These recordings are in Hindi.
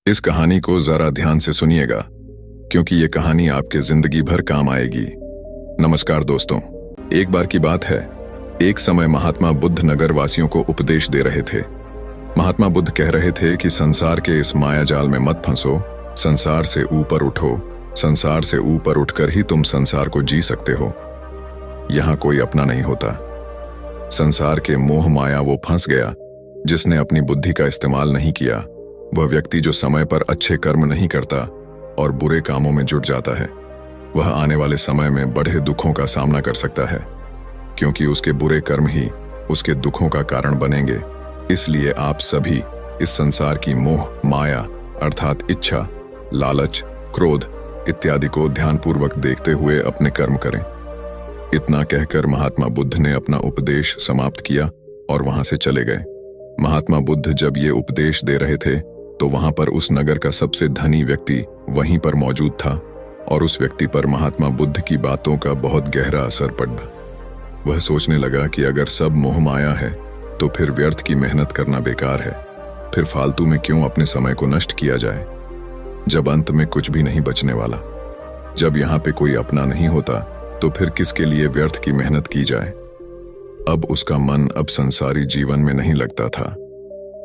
इस कहानी को जरा ध्यान से सुनिएगा, क्योंकि ये कहानी आपके जिंदगी भर काम आएगी। नमस्कार दोस्तों, एक बार की बात है, एक समय महात्मा बुद्ध नगर वासियों को उपदेश दे रहे थे। महात्मा बुद्ध कह रहे थे कि संसार के इस माया जाल में मत फंसो, संसार से ऊपर उठो, संसार से ऊपर उठकर ही तुम संसार को जी सकते हो। यहां कोई अपना नहीं होता। संसार के मोह माया वो फंस गया जिसने अपनी बुद्धि का इस्तेमाल नहीं किया। वह व्यक्ति जो समय पर अच्छे कर्म नहीं करता और बुरे कामों में जुट जाता है, वह आने वाले समय में बड़े दुखों का सामना कर सकता है, क्योंकि उसके बुरे कर्म ही उसके दुखों का कारण बनेंगे। इसलिए आप सभी इस संसार की मोह माया अर्थात इच्छा, लालच, क्रोध इत्यादि को ध्यानपूर्वक देखते हुए अपने कर्म करें। इतना कहकर महात्मा बुद्ध ने अपना उपदेश समाप्त किया और वहां से चले गए। महात्मा बुद्ध जब ये उपदेश दे रहे थे तो वहां पर उस नगर का सबसे धनी व्यक्ति वहीं पर मौजूद था और उस व्यक्ति पर महात्मा बुद्ध की बातों का बहुत गहरा असर पड़ा। वह सोचने लगा कि अगर सब मोह माया है तो फिर व्यर्थ की मेहनत करना बेकार है, फिर फालतू में क्यों अपने समय को नष्ट किया जाए, जब अंत में कुछ भी नहीं बचने वाला। जब यहाँ पे कोई अपना नहीं होता तो फिर किसके लिए व्यर्थ की मेहनत की जाए। अब उसका मन अब संसारी जीवन में नहीं लगता था।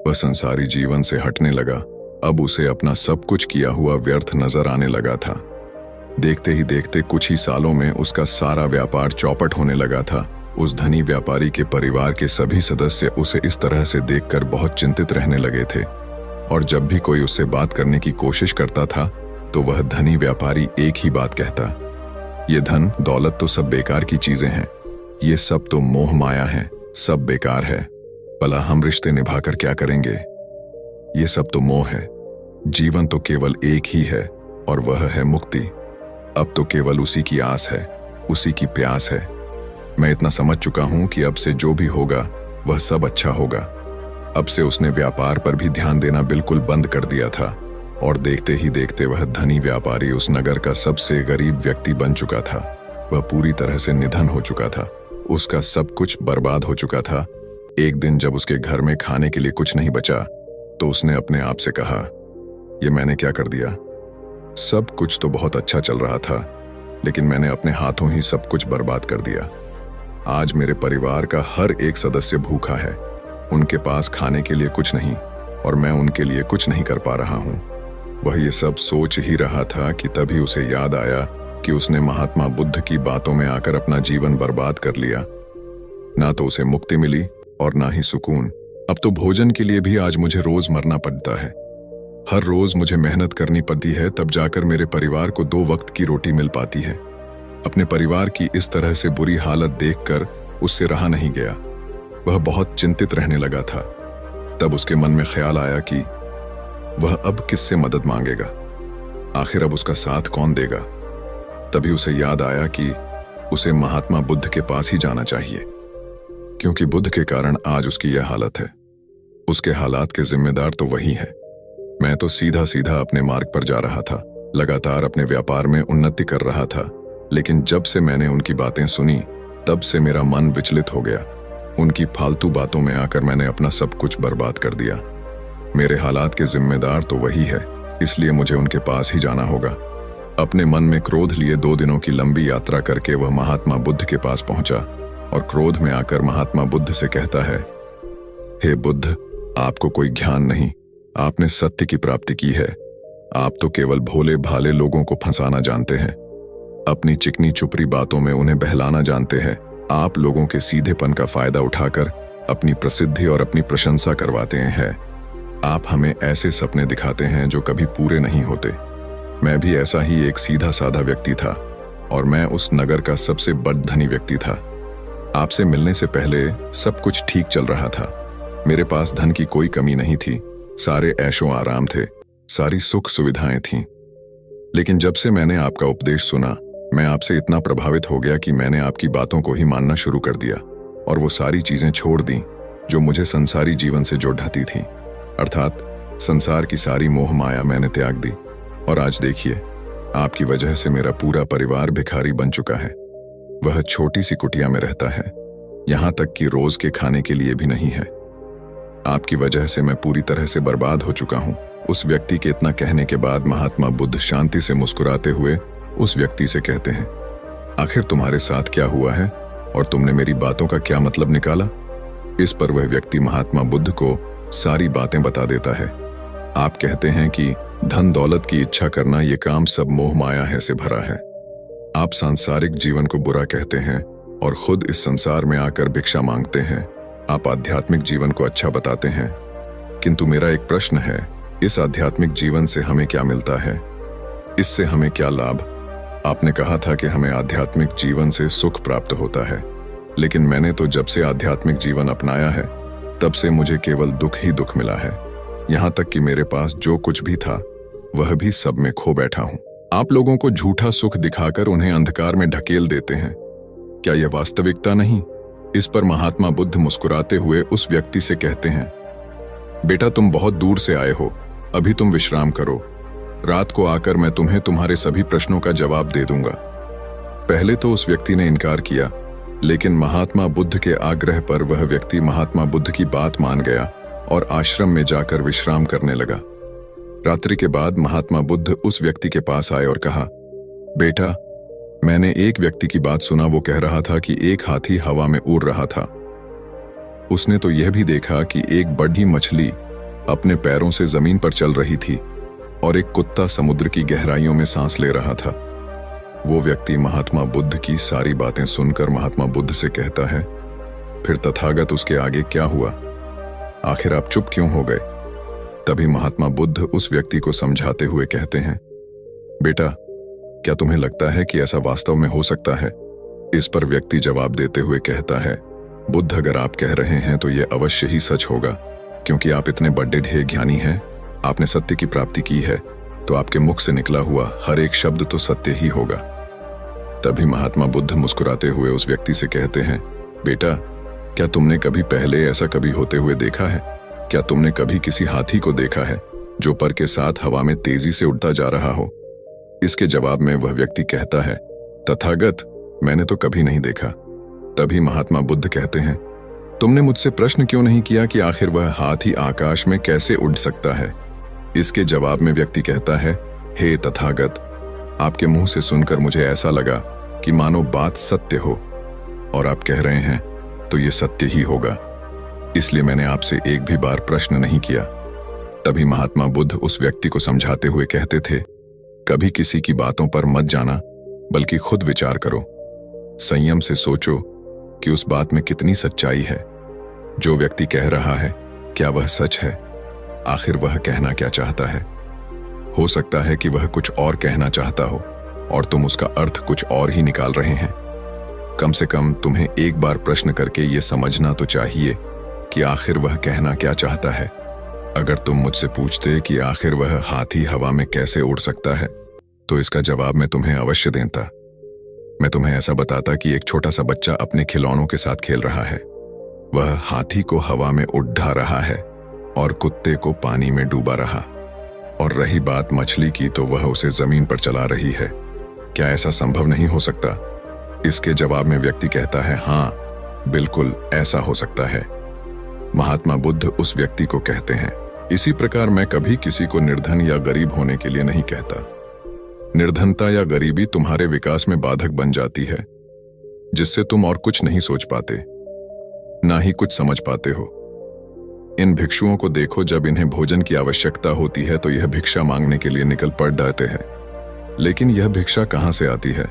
वह संसारी जीवन से हटने लगा। अब उसे अपना सब कुछ किया हुआ व्यर्थ नजर आने लगा था। देखते ही देखते कुछ ही सालों में उसका सारा व्यापार चौपट होने लगा था। उस धनी व्यापारी के परिवार के सभी सदस्य उसे इस तरह से देखकर बहुत चिंतित रहने लगे थे, और जब भी कोई उससे बात करने की कोशिश करता था तो वह धनी व्यापारी एक ही बात कहता, ये धन दौलत तो सब बेकार की चीजें हैं, ये सब तो मोह माया है, सब बेकार है, भला हम रिश्ते निभाकर क्या करेंगे, ये सब तो मोह है, जीवन तो केवल एक ही है और वह है मुक्ति। अब तो केवल उसी की आस है, उसी की प्यास है। मैं इतना समझ चुका हूं कि अब से जो भी होगा वह सब अच्छा होगा। अब से उसने व्यापार पर भी ध्यान देना बिल्कुल बंद कर दिया था, और देखते ही देखते वह धनी व्यापारी उस नगर का सबसे गरीब व्यक्ति बन चुका था। वह पूरी तरह से निधन हो चुका था, उसका सब कुछ बर्बाद हो चुका था। एक दिन जब उसके घर में खाने के लिए कुछ नहीं बचा तो उसने अपने आप से कहा, ये मैंने क्या कर दिया। सब कुछ तो बहुत अच्छा चल रहा था, लेकिन मैंने अपने हाथों ही सब कुछ बर्बाद कर दिया। आज मेरे परिवार का हर एक सदस्य भूखा है, उनके पास खाने के लिए कुछ नहीं और मैं उनके लिए कुछ नहीं कर पा रहा हूं। वह ये सब सोच ही रहा था कि तभी उसे याद आया कि उसने महात्मा बुद्ध की बातों में आकर अपना जीवन बर्बाद कर लिया। ना तो उसे मुक्ति मिली और ना ही सुकून। अब तो भोजन के लिए भी आज मुझे रोज मरना पड़ता है। हर रोज मुझे मेहनत करनी पड़ती है, तब जाकर मेरे परिवार को 2 वक्त की रोटी मिल पाती है। अपने परिवार की इस तरह से बुरी हालत देखकर उससे रहा नहीं गया। वह बहुत चिंतित रहने लगा था। तब उसके मन में ख्याल आया कि वह अब किससे मदद मांगेगा, आखिर अब उसका साथ कौन देगा। तभी उसे याद आया कि उसे महात्मा बुद्ध के पास ही जाना चाहिए, क्योंकि बुद्ध के कारण आज उसकी यह हालत है। उसके हालात के जिम्मेदार तो वही है। मैं तो सीधा सीधा अपने मार्ग पर जा रहा था, लगातार अपने व्यापार में उन्नति कर रहा था, लेकिन जब से मैंने उनकी बातें सुनी तब से मेरा मन विचलित हो गया। उनकी फालतू बातों में आकर मैंने अपना सब कुछ बर्बाद कर दिया। मेरे हालात के जिम्मेदार तो वही है, इसलिए मुझे उनके पास ही जाना होगा। अपने मन में क्रोध लिए 2 दिनों की लंबी यात्रा करके वह महात्मा बुद्ध के पास पहुंचा और क्रोध में आकर महात्मा बुद्ध से कहता है, हे बुद्ध, आपको कोई ज्ञान नहीं, आपने सत्य की प्राप्ति की है। आप तो केवल भोले भाले लोगों को फंसाना जानते हैं, अपनी चिकनी चुपड़ी बातों में उन्हें बहलाना जानते हैं। आप लोगों के सीधेपन का फायदा उठाकर अपनी प्रसिद्धि और अपनी प्रशंसा करवाते हैं। आप हमें ऐसे सपने दिखाते हैं जो कभी पूरे नहीं होते। मैं भी ऐसा ही एक सीधा साधा व्यक्ति था और मैं उस नगर का सबसे बड़ धनी व्यक्ति था। आपसे मिलने से पहले सब कुछ ठीक चल रहा था। मेरे पास धन की कोई कमी नहीं थी, सारे ऐशो आराम थे, सारी सुख सुविधाएं थीं। लेकिन जब से मैंने आपका उपदेश सुना, मैं आपसे इतना प्रभावित हो गया कि मैंने आपकी बातों को ही मानना शुरू कर दिया और वो सारी चीजें छोड़ दी जो मुझे संसारी जीवन से जोड़ ढाती थी। अर्थात संसार की सारी मोह माया मैंने त्याग दी, और आज देखिए, आपकी वजह से मेरा पूरा परिवार भिखारी बन चुका है। वह छोटी सी कुटिया में रहता है, यहाँ तक कि रोज के खाने के लिए भी नहीं है। आपकी वजह से मैं पूरी तरह से बर्बाद हो चुका हूँ। उस व्यक्ति के इतना कहने के बाद महात्मा बुद्ध शांति से मुस्कुराते हुए उस व्यक्ति से कहते हैं, आखिर तुम्हारे साथ क्या हुआ है और तुमने मेरी बातों का क्या मतलब निकाला? इस पर वह व्यक्ति महात्मा बुद्ध को सारी बातें बता देता है। आप कहते हैं कि धन दौलत की इच्छा करना ये काम सब मोह माया है से भरा है। आप सांसारिक जीवन को बुरा कहते हैं और खुद इस संसार में आकर भिक्षा मांगते हैं। आप आध्यात्मिक जीवन को अच्छा बताते हैं, किंतु मेरा एक प्रश्न है, इस आध्यात्मिक जीवन से हमें क्या मिलता है? इससे हमें क्या लाभ? आपने कहा था कि हमें आध्यात्मिक जीवन से सुख प्राप्त होता है, लेकिन मैंने तो जब से आध्यात्मिक जीवन अपनाया है तब से मुझे केवल दुख ही दुख मिला है। यहाँ तक कि मेरे पास जो कुछ भी था वह भी सब में खो बैठा हूँ। आप लोगों को झूठा सुख दिखाकर उन्हें अंधकार में ढकेल देते हैं। क्या यह वास्तविकता नहीं? इस पर महात्मा बुद्ध मुस्कुराते हुए उस व्यक्ति से कहते हैं, बेटा तुम बहुत दूर से आए हो, अभी तुम विश्राम करो। रात को आकर मैं तुम्हें तुम्हारे सभी प्रश्नों का जवाब दे दूंगा। पहले तो उस व्यक्ति ने इनकार किया, लेकिन महात्मा बुद्ध के आग्रह पर वह व्यक्ति महात्मा बुद्ध की बात मान गया और आश्रम में जाकर विश्राम करने लगा। रात्रि के बाद महात्मा बुद्ध उस व्यक्ति के पास आए और कहा, बेटा मैंने एक व्यक्ति की बात सुना, वो कह रहा था कि एक हाथी हवा में उड़ रहा था। उसने तो यह भी देखा कि एक बड़ी मछली अपने पैरों से जमीन पर चल रही थी और एक कुत्ता समुद्र की गहराइयों में सांस ले रहा था। वो व्यक्ति महात्मा बुद्ध की सारी बातें सुनकर महात्मा बुद्ध से कहता है, फिर तथागत उसके आगे क्या हुआ? आखिर आप चुप क्यों हो गए? तभी महात्मा बुद्ध उस व्यक्ति को समझाते हुए कहते हैं, बेटा क्या तुम्हें लगता है कि ऐसा वास्तव में हो सकता है? इस पर व्यक्ति जवाब देते हुए कहता है, बुद्ध अगर आप कह रहे हैं तो यह अवश्य ही सच होगा, क्योंकि आप इतने बड़े ढेर ज्ञानी हैं, आपने सत्य की प्राप्ति की है, तो आपके मुख से निकला हुआ हर एक शब्द तो सत्य ही होगा। तभी महात्मा बुद्ध मुस्कुराते हुए उस व्यक्ति से कहते हैं, बेटा क्या तुमने कभी पहले ऐसा कभी होते हुए देखा है? क्या तुमने कभी किसी हाथी को देखा है जो पर के साथ हवा में तेजी से उड़ता जा रहा हो? इसके जवाब में वह व्यक्ति कहता है, तथागत मैंने तो कभी नहीं देखा। तभी महात्मा बुद्ध कहते हैं, तुमने मुझसे प्रश्न क्यों नहीं किया कि आखिर वह हाथी आकाश में कैसे उड़ सकता है? इसके जवाब में व्यक्ति कहता है, हे तथागत, आपके मुंह से सुनकर मुझे ऐसा लगा कि मानो बात सत्य हो, और आप कह रहे हैं तो ये सत्य ही होगा, इसलिए मैंने आपसे एक भी बार प्रश्न नहीं किया। तभी महात्मा बुद्ध उस व्यक्ति को समझाते हुए कहते थे, कभी किसी की बातों पर मत जाना, बल्कि खुद विचार करो, संयम से सोचो कि उस बात में कितनी सच्चाई है। जो व्यक्ति कह रहा है क्या वह सच है? आखिर वह कहना क्या चाहता है? हो सकता है कि वह कुछ और कहना चाहता हो और तुम उसका अर्थ कुछ और ही निकाल रहे हैं। कम से कम तुम्हें एक बार प्रश्न करके ये समझना तो चाहिए कि आखिर वह कहना क्या चाहता है। अगर तुम मुझसे पूछते कि आखिर वह हाथी हवा में कैसे उड़ सकता है, तो इसका जवाब मैं तुम्हें अवश्य देता। मैं तुम्हें ऐसा बताता कि एक छोटा सा बच्चा अपने खिलौनों के साथ खेल रहा है। वह हाथी को हवा में उड़ा रहा है और कुत्ते को पानी में डूबा रहा, और रही बात मछली की तो वह उसे जमीन पर चला रही है। क्या ऐसा संभव नहीं हो सकता? इसके जवाब में व्यक्ति कहता है, हाँ बिल्कुल ऐसा हो सकता है। महात्मा बुद्ध उस व्यक्ति को कहते हैं, इसी प्रकार मैं कभी किसी को निर्धन या गरीब होने के लिए नहीं कहता। निर्धनता या गरीबी तुम्हारे विकास में बाधक बन जाती है, जिससे तुम और कुछ नहीं सोच पाते, ना ही कुछ समझ पाते हो। इन भिक्षुओं को देखो, जब इन्हें भोजन की आवश्यकता होती है तो यह भिक्षा मांगने के लिए निकल पड़ जाते हैं, लेकिन यह भिक्षा कहाँ से आती है?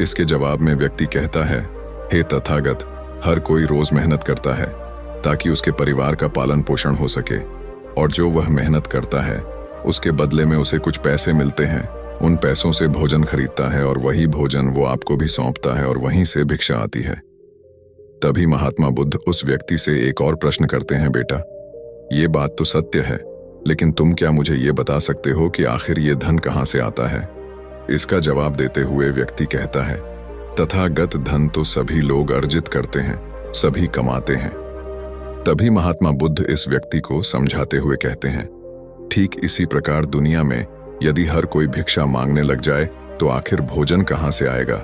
इसके जवाब में व्यक्ति कहता है, हे तथागत, हर कोई रोज मेहनत करता है ताकि उसके परिवार का पालन पोषण हो सके, और जो वह मेहनत करता है उसके बदले में उसे कुछ पैसे मिलते हैं। उन पैसों से भोजन खरीदता है और वही भोजन वो आपको भी सौंपता है, और वहीं से भिक्षा आती है। तभी महात्मा बुद्ध उस व्यक्ति से एक और प्रश्न करते हैं, बेटा ये बात तो सत्य है, लेकिन तुम क्या मुझे ये बता सकते हो कि आखिर ये धन कहाँ से आता है? इसका जवाब देते हुए व्यक्ति कहता है, तथागत धन तो सभी लोग अर्जित करते हैं, सभी कमाते हैं। तभी महात्मा बुद्ध इस व्यक्ति को समझाते हुए कहते हैं, ठीक इसी प्रकार दुनिया में यदि हर कोई भिक्षा मांगने लग जाए तो आखिर भोजन कहाँ से आएगा?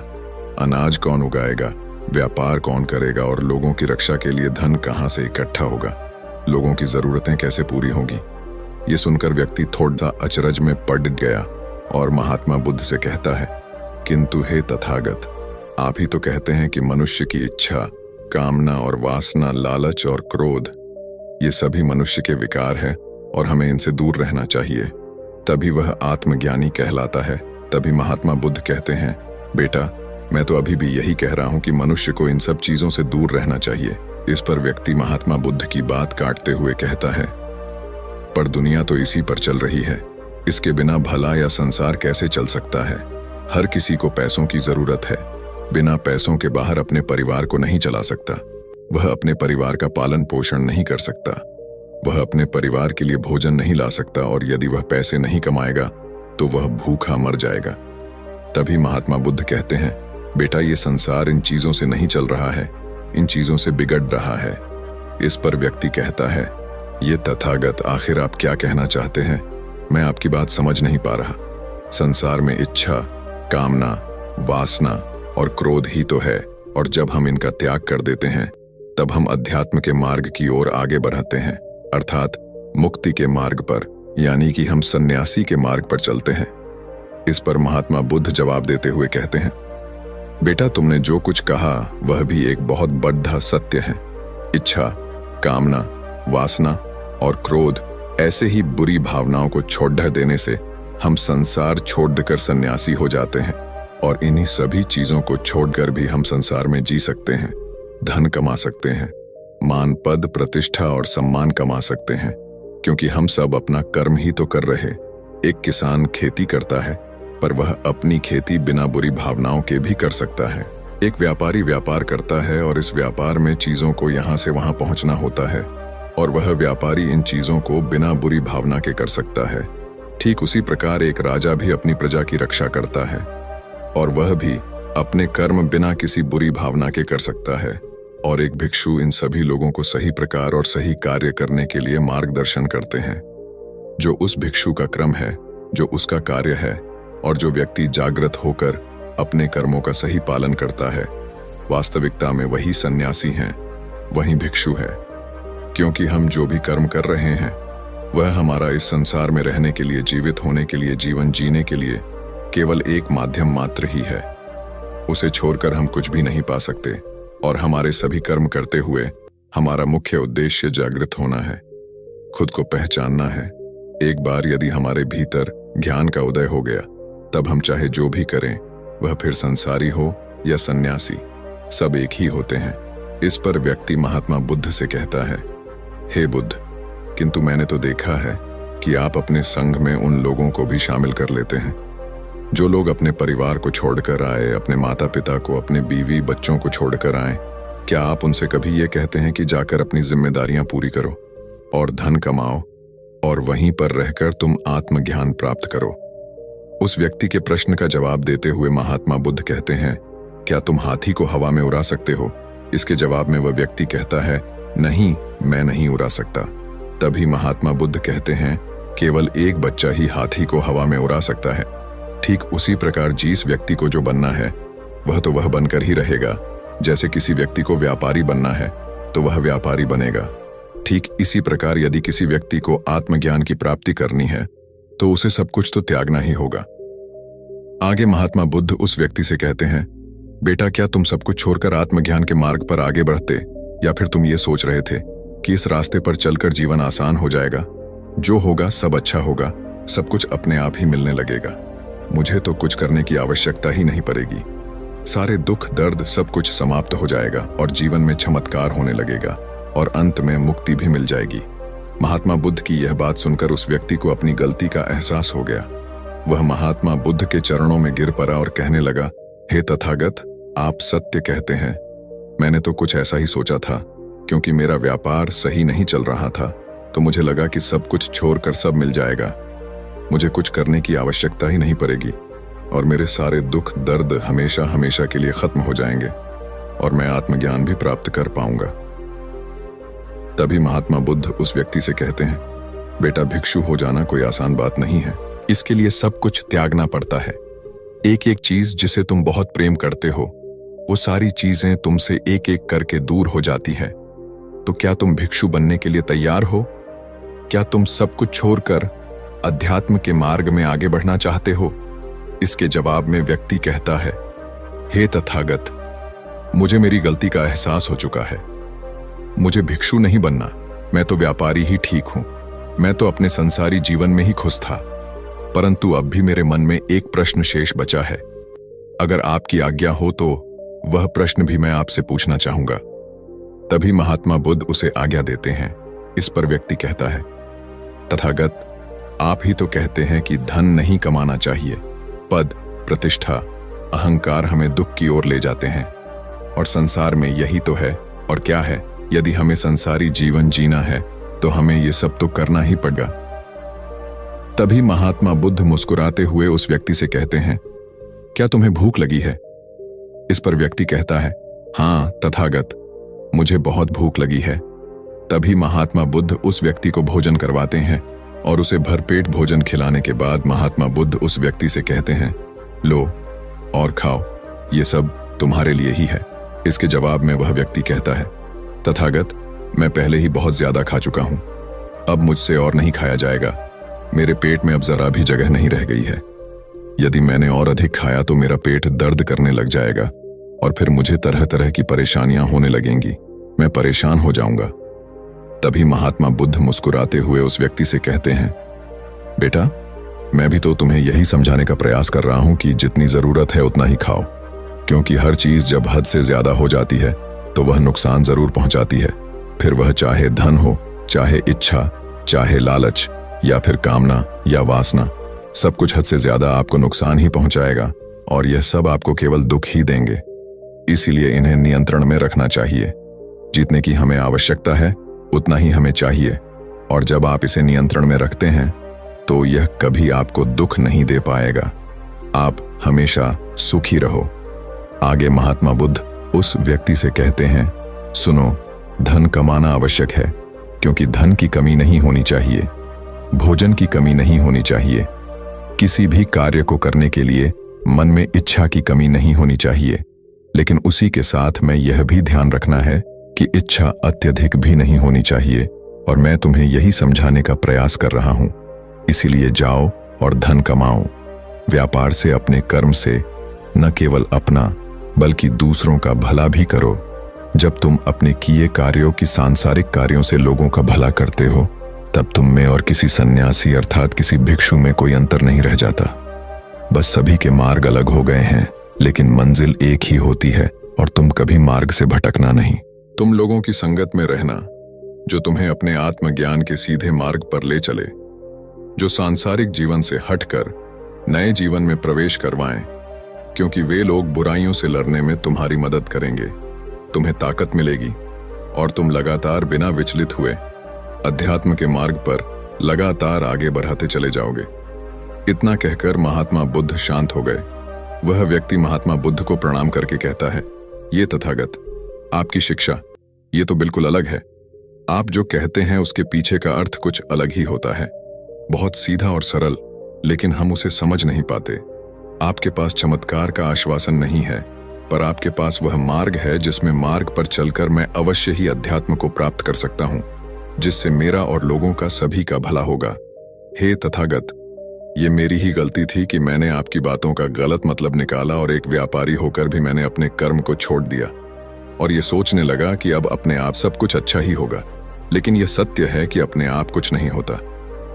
अनाज कौन उगाएगा? व्यापार कौन करेगा? और लोगों की रक्षा के लिए धन कहाँ से इकट्ठा होगा? लोगों की जरूरतें कैसे पूरी होंगी। ये सुनकर व्यक्ति थोड़ा अचरज में पड़ गया और महात्मा बुद्ध से कहता है, किंतु हे तथागत, आप ही तो कहते हैं कि मनुष्य की इच्छा, कामना और वासना, लालच और क्रोध, ये सभी मनुष्य के विकार है और हमें इनसे दूर रहना चाहिए, तभी वह आत्मज्ञानी कहलाता है। तभी महात्मा बुद्ध कहते हैं, बेटा, मैं तो अभी भी यही कह रहा हूं कि मनुष्य को इन सब चीजों से दूर रहना चाहिए। इस पर व्यक्ति महात्मा बुद्ध की बात काटते हुए कहता है, पर दुनिया तो इसी पर चल रही है, इसके बिना भला या संसार कैसे चल सकता है। हर किसी को पैसों की जरूरत है, बिना पैसों के बाहर अपने परिवार को नहीं चला सकता। वह अपने परिवार का पालन पोषण नहीं कर सकता, वह अपने परिवार के लिए भोजन नहीं ला सकता, और यदि वह पैसे नहीं कमाएगा तो वह भूखा मर जाएगा। तभी महात्मा बुद्ध कहते हैं, बेटा, ये संसार इन चीजों से नहीं चल रहा है, इन चीजों से बिगड़ रहा है। इस पर व्यक्ति कहता है, ये तथागत, आखिर आप क्या कहना चाहते हैं? मैं आपकी बात समझ नहीं पा रहा। संसार में इच्छा, कामना, वासना और क्रोध ही तो है, और जब हम इनका त्याग कर देते हैं तब हम अध्यात्म के मार्ग की ओर आगे बढ़ते हैं, अर्थात मुक्ति के मार्ग पर, यानी कि हम सन्यासी के मार्ग पर चलते हैं। इस पर महात्मा बुद्ध जवाब देते हुए कहते हैं, बेटा, तुमने जो कुछ कहा वह भी एक बहुत बड़ा सत्य है। इच्छा, कामना, वासना और क्रोध ऐसे ही बुरी भावनाओं को छोड़ देने से हम संसार छोड़कर सन्यासी हो जाते हैं, और इन्हीं सभी चीजों को छोड़कर भी हम संसार में जी सकते हैं, धन कमा सकते हैं, मान, पद, प्रतिष्ठा और सम्मान कमा सकते हैं, क्योंकि हम सब अपना कर्म ही तो कर रहे। एक किसान खेती करता है, पर वह अपनी खेती बिना बुरी भावनाओं के भी कर सकता है। एक व्यापारी व्यापार करता है और इस व्यापार में चीजों को यहाँ से वहां पहुंचना होता है, और वह व्यापारी इन चीजों को बिना बुरी भावना के कर सकता है। ठीक उसी प्रकार एक राजा भी अपनी प्रजा की रक्षा करता है, और वह भी अपने कर्म बिना किसी बुरी भावना के कर सकता है। और एक भिक्षु इन सभी लोगों को सही प्रकार और सही कार्य करने के लिए मार्गदर्शन करते हैं। जो उस भिक्षु का क्रम है, जो उसका कार्य है, और जो व्यक्ति जागृत होकर अपने कर्मों का सही पालन करता है, वास्तविकता में वही सन्यासी हैं, वही भिक्षु है। क्योंकि हम जो भी कर्म कर रहे हैं वह हमारा इस संसार में रहने के लिए, जीवित होने के लिए, जीवन जीने के लिए केवल एक माध्यम मात्र ही है। उसे छोड़कर हम कुछ भी नहीं पा सकते, और हमारे सभी कर्म करते हुए हमारा मुख्य उद्देश्य जागृत होना है, खुद को पहचानना है। एक बार यदि हमारे भीतर ज्ञान का उदय हो गया, तब हम चाहे जो भी करें, वह फिर संसारी हो या सन्यासी, सब एक ही होते हैं। इस पर व्यक्ति महात्मा बुद्ध से कहता है, हे बुद्ध, किंतु मैंने तो देखा है कि आप अपने संघ में उन लोगों को भी शामिल कर लेते हैं जो लोग अपने परिवार को छोड़कर आए, अपने माता पिता को, अपने बीवी बच्चों को छोड़कर आए। क्या आप उनसे कभी ये कहते हैं कि जाकर अपनी जिम्मेदारियां पूरी करो और धन कमाओ, और वहीं पर रहकर तुम आत्मज्ञान प्राप्त करो? उस व्यक्ति के प्रश्न का जवाब देते हुए महात्मा बुद्ध कहते हैं, क्या तुम हाथी को हवा में उड़ा सकते हो? इसके जवाब में वह व्यक्ति कहता है, नहीं, मैं नहीं उड़ा सकता। तभी महात्मा बुद्ध कहते हैं, केवल एक बच्चा ही हाथी को हवा में उड़ा सकता है। ठीक उसी प्रकार जिस व्यक्ति को जो बनना है वह तो वह बनकर ही रहेगा। जैसे किसी व्यक्ति को व्यापारी बनना है तो वह व्यापारी बनेगा, ठीक इसी प्रकार यदि किसी व्यक्ति को आत्मज्ञान की प्राप्ति करनी है तो उसे सब कुछ तो त्यागना ही होगा। आगे महात्मा बुद्ध उस व्यक्ति से कहते हैं, बेटा, क्या तुम सब कुछ छोड़कर आत्मज्ञान के मार्ग पर आगे बढ़ते, या फिर तुम ये सोच रहे थे कि इस रास्ते पर चलकर जीवन आसान हो जाएगा, जो होगा सब अच्छा होगा, सब कुछ अपने आप ही मिलने लगेगा, मुझे तो कुछ करने की आवश्यकता ही नहीं पड़ेगी, सारे दुख दर्द सब कुछ समाप्त हो जाएगा और जीवन में चमत्कार होने लगेगा और अंत में मुक्ति भी मिल जाएगी। महात्मा बुद्ध की यह बात सुनकर उस व्यक्ति को अपनी गलती का एहसास हो गया। वह महात्मा बुद्ध के चरणों में गिर पड़ा और कहने लगा, हे तथागत, आप सत्य कहते हैं। मैंने तो कुछ ऐसा ही सोचा था, क्योंकि मेरा व्यापार सही नहीं चल रहा था, तो मुझे लगा कि सब कुछ छोड़कर सब मिल जाएगा, मुझे कुछ करने की आवश्यकता ही नहीं पड़ेगी, और मेरे सारे दुख दर्द हमेशा हमेशा के लिए खत्म हो जाएंगे, और मैं आत्मज्ञान भी प्राप्त कर पाऊंगा। तभी महात्मा बुद्ध उस व्यक्ति से कहते हैं, बेटा, भिक्षु हो जाना कोई आसान बात नहीं है, इसके लिए सब कुछ त्यागना पड़ता है। एक एक चीज जिसे तुम बहुत प्रेम करते हो, वो सारी चीजें तुमसे एक एक करके दूर हो जाती है। तो क्या तुम भिक्षु बनने के लिए तैयार हो? क्या तुम सब कुछ छोड़कर अध्यात्म के मार्ग में आगे बढ़ना चाहते हो? इसके जवाब में व्यक्ति कहता है, हे तथागत, मुझे मेरी गलती का एहसास हो चुका है। मुझे भिक्षु नहीं बनना, मैं तो व्यापारी ही ठीक हूं। मैं तो अपने संसारी जीवन में ही खुश था, परंतु अब भी मेरे मन में एक प्रश्न शेष बचा है। अगर आपकी आज्ञा हो तो वह प्रश्न भी मैं आपसे पूछना चाहूंगा। तभी महात्मा बुद्ध उसे आज्ञा देते हैं। इस पर व्यक्ति कहता है, तथागत, आप ही तो कहते हैं कि धन नहीं कमाना चाहिए। पद, प्रतिष्ठा, अहंकार हमें दुख की ओर ले जाते हैं, और संसार में यही तो है। और क्या है, यदि हमें संसारी जीवन जीना है तो हमें ये सब तो करना ही पड़ेगा। तभी महात्मा बुद्ध मुस्कुराते हुए उस व्यक्ति से कहते हैं, क्या तुम्हें भूख लगी है? इस पर व्यक्ति कहता है, हाँ तथागत, मुझे बहुत भूख लगी है। तभी महात्मा बुद्ध उस व्यक्ति को भोजन करवाते हैं, और उसे भरपेट भोजन खिलाने के बाद महात्मा बुद्ध उस व्यक्ति से कहते हैं, लो और खाओ, ये सब तुम्हारे लिए ही है। इसके जवाब में वह व्यक्ति कहता है, तथागत, मैं पहले ही बहुत ज्यादा खा चुका हूं, अब मुझसे और नहीं खाया जाएगा। मेरे पेट में अब जरा भी जगह नहीं रह गई है। यदि मैंने और अधिक खाया तो मेरा पेट दर्द करने लग जाएगा, और फिर मुझे तरह तरह की परेशानियां होने लगेंगी। मैं परेशान हो जाऊंगा। तभी महात्मा बुद्ध मुस्कुराते हुए उस व्यक्ति से कहते हैं, बेटा, मैं भी तो तुम्हें यही समझाने का प्रयास कर रहा हूं कि जितनी जरूरत है उतना ही खाओ, क्योंकि हर चीज जब हद से ज्यादा हो जाती है तो वह नुकसान जरूर पहुंचाती है। फिर वह चाहे धन हो, चाहे इच्छा, चाहे लालच, या फिर कामना या वासना, सब कुछ हद से ज्यादा आपको नुकसान ही पहुंचाएगा, और यह सब आपको केवल दुख ही देंगे। इसीलिए इन्हें नियंत्रण में रखना चाहिए। जितने की हमें आवश्यकता है उतना ही हमें चाहिए, और जब आप इसे नियंत्रण में रखते हैं तो यह कभी आपको दुख नहीं दे पाएगा। आप हमेशा सुखी रहो। आगे महात्मा बुद्ध उस व्यक्ति से कहते हैं, सुनो, धन कमाना आवश्यक है, क्योंकि धन की कमी नहीं होनी चाहिए, भोजन की कमी नहीं होनी चाहिए, किसी भी कार्य को करने के लिए मन में इच्छा की कमी नहीं होनी चाहिए। लेकिन उसी के साथ में यह भी ध्यान रखना है कि इच्छा अत्यधिक भी नहीं होनी चाहिए, और मैं तुम्हें यही समझाने का प्रयास कर रहा हूं। इसीलिए जाओ और धन कमाओ। व्यापार से, अपने कर्म से न केवल अपना बल्कि दूसरों का भला भी करो। जब तुम अपने किए कार्यों की सांसारिक कार्यों से लोगों का भला करते हो, तब तुम में और किसी सन्यासी अर्थात किसी भिक्षु में कोई अंतर नहीं रह जाता। बस सभी के मार्ग अलग हो गए हैं, लेकिन मंजिल एक ही होती है, और तुम कभी मार्ग से भटकना नहीं। तुम लोगों की संगत में रहना जो तुम्हें अपने आत्मज्ञान के सीधे मार्ग पर ले चले, जो सांसारिक जीवन से हटकर नए जीवन में प्रवेश करवाएं, क्योंकि वे लोग बुराइयों से लड़ने में तुम्हारी मदद करेंगे। तुम्हें ताकत मिलेगी, और तुम लगातार बिना विचलित हुए अध्यात्म के मार्ग पर लगातार आगे बढ़ाते चले जाओगे। इतना कहकर महात्मा बुद्ध शांत हो गए। वह व्यक्ति महात्मा बुद्ध को प्रणाम करके कहता है, ये तथागत, आपकी शिक्षा ये तो बिल्कुल अलग है। आप जो कहते हैं उसके पीछे का अर्थ कुछ अलग ही होता है, बहुत सीधा और सरल, लेकिन हम उसे समझ नहीं पाते। आपके पास चमत्कार का आश्वासन नहीं है, पर आपके पास वह मार्ग है जिसमें मार्ग पर चलकर मैं अवश्य ही अध्यात्म को प्राप्त कर सकता हूं, जिससे मेरा और लोगों का सभी का भला होगा। हे तथागत, ये मेरी ही गलती थी कि मैंने आपकी बातों का गलत मतलब निकाला, और एक व्यापारी होकर भी मैंने अपने कर्म को छोड़ दिया और ये सोचने लगा कि अब अपने आप सब कुछ अच्छा ही होगा। लेकिन यह सत्य है कि अपने आप कुछ नहीं होता।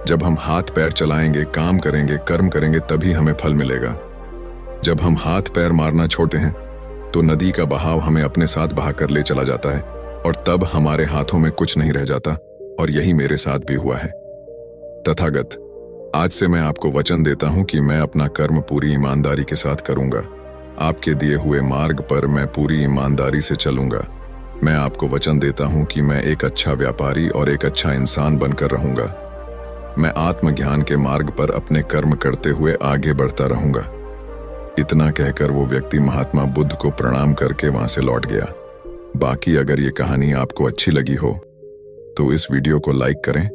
जब हम हाथ पैर चलाएंगे, काम करेंगे, कर्म करेंगे, तभी हमें फल मिलेगा। जब हम हाथ पैर मारना छोड़ते हैं तो नदी का बहाव हमें अपने साथ बहाकर ले चला जाता है, और तब हमारे हाथों में कुछ नहीं रह जाता, और यही मेरे साथ भी हुआ है। तथागत, आज से मैं आपको वचन देता हूं कि मैं अपना कर्म पूरी ईमानदारी के साथ करूंगा। आपके दिए हुए मार्ग पर मैं पूरी ईमानदारी से चलूंगा। मैं आपको वचन देता हूं कि मैं एक अच्छा व्यापारी और एक अच्छा इंसान बनकर रहूंगा। मैं आत्मज्ञान के मार्ग पर अपने कर्म करते हुए आगे बढ़ता रहूंगा। इतना कहकर वो व्यक्ति महात्मा बुद्ध को प्रणाम करके वहां से लौट गया। बाकी अगर ये कहानी आपको अच्छी लगी हो तो इस वीडियो को लाइक करें,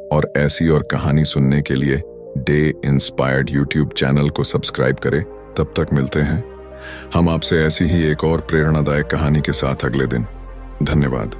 और ऐसी और कहानी सुनने के लिए डे इंस्पायर्ड यूट्यूब चैनल को सब्सक्राइब करें। तब तक मिलते हैं हम आपसे ऐसी ही एक और प्रेरणादायक कहानी के साथ अगले दिन। धन्यवाद।